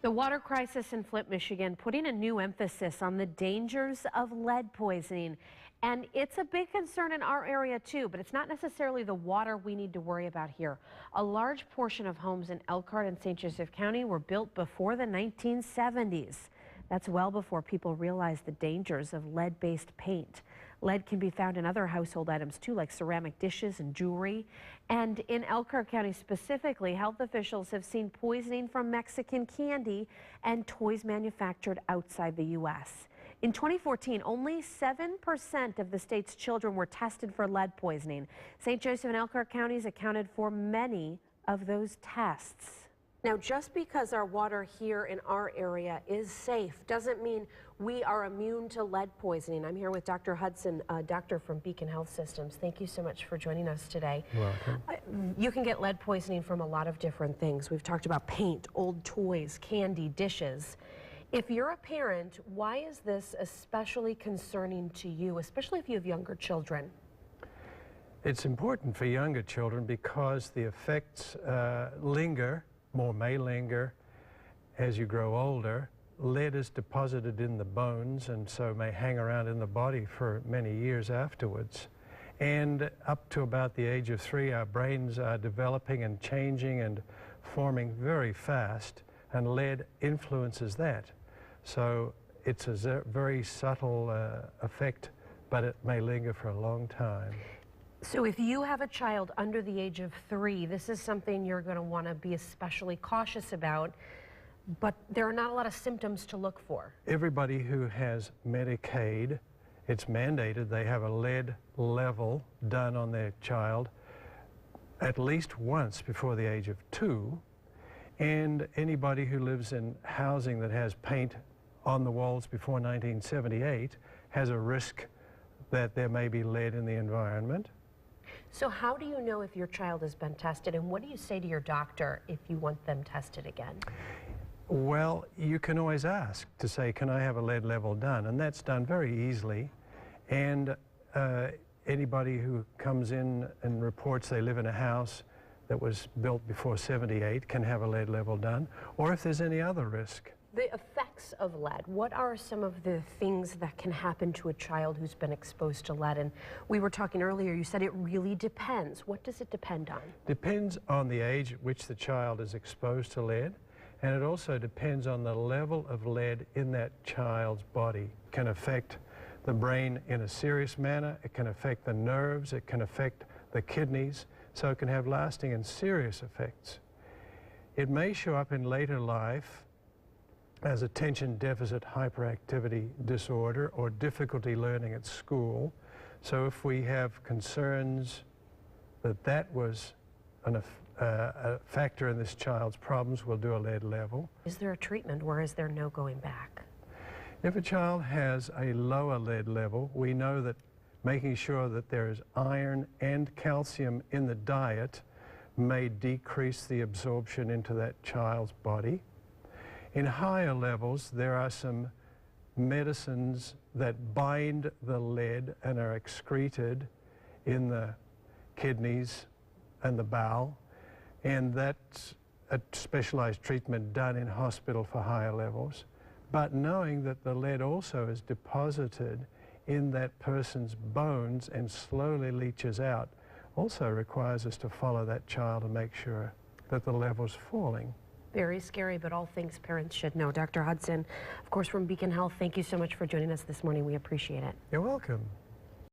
The water crisis in Flint, Michigan, putting a new emphasis on the dangers of lead poisoning. And it's a big concern in our area too, but it's not necessarily the water we need to worry about here. A large portion of homes in Elkhart and St. Joseph County were built before the 1970s. That's well before people realized the dangers of lead-based paint. Lead can be found in other household items too, like ceramic dishes and jewelry. And in Elkhart County specifically, health officials have seen poisoning from Mexican candy and toys manufactured outside the U.S. In 2014, only 7% of the state's children were tested for lead poisoning. St. Joseph and Elkhart counties accounted for many of those tests. Now, just because our water here in our area is safe doesn't mean we are immune to lead poisoning. I'm here with Dr. Hudson, a doctor from Beacon Health Systems. Thank you so much for joining us today. You're welcome. You can get lead poisoning from a lot of different things. We've talked about paint, old toys, candy, dishes. If you're a parent, why is this especially concerning to you, especially if you have younger children? It's important for younger children because the effects may linger as you grow older. Lead is deposited in the bones and so may hang around in the body for many years afterwards. And up to about the age of 3, our brains are developing and changing and forming very fast, and lead influences that. So it's a very subtle effect, but it may linger for a long time. So if you have a child under the age of 3, this is something you're going to want to be especially cautious about, but there are not a lot of symptoms to look for. Everybody who has Medicaid, it's mandated they have a lead level done on their child at least once before the age of 2, and anybody who lives in housing that has paint on the walls before 1978 has a risk that there may be lead in the environment. So how do you know if your child has been tested, and what do you say to your doctor if you want them tested again? Well, you can always ask to say, can I have a lead level done? And that's done very easily. And anybody who comes in and reports they live in a house that was built before 78 can have a lead level done, or if there's any other risk. The effects of lead, what are some of the things that can happen to a child who's been exposed to lead? And we were talking earlier, you said it really depends. What does it depend on? Depends on the age at which the child is exposed to lead, and it also depends on the level of lead in that child's body. It can affect the brain in a serious manner, it can affect the nerves, it can affect the kidneys, so it can have lasting and serious effects. It may show up in later life as attention deficit hyperactivity disorder or difficulty learning at school. So if we have concerns that that was a factor in this child's problems, we'll do a lead level. Is there a treatment, or is there no going back? If a child has a lower lead level, we know that making sure that there is iron and calcium in the diet may decrease the absorption into that child's body. In higher levels, there are some medicines that bind the lead and are excreted in the kidneys and the bowel, and that's a specialized treatment done in hospital for higher levels. But knowing that the lead also is deposited in that person's bones and slowly leaches out also requires us to follow that child and make sure that the level's falling. Very scary, but all things parents should know. Dr. Hudson, of course, from Beacon Health, thank you so much for joining us this morning. We appreciate it. You're welcome.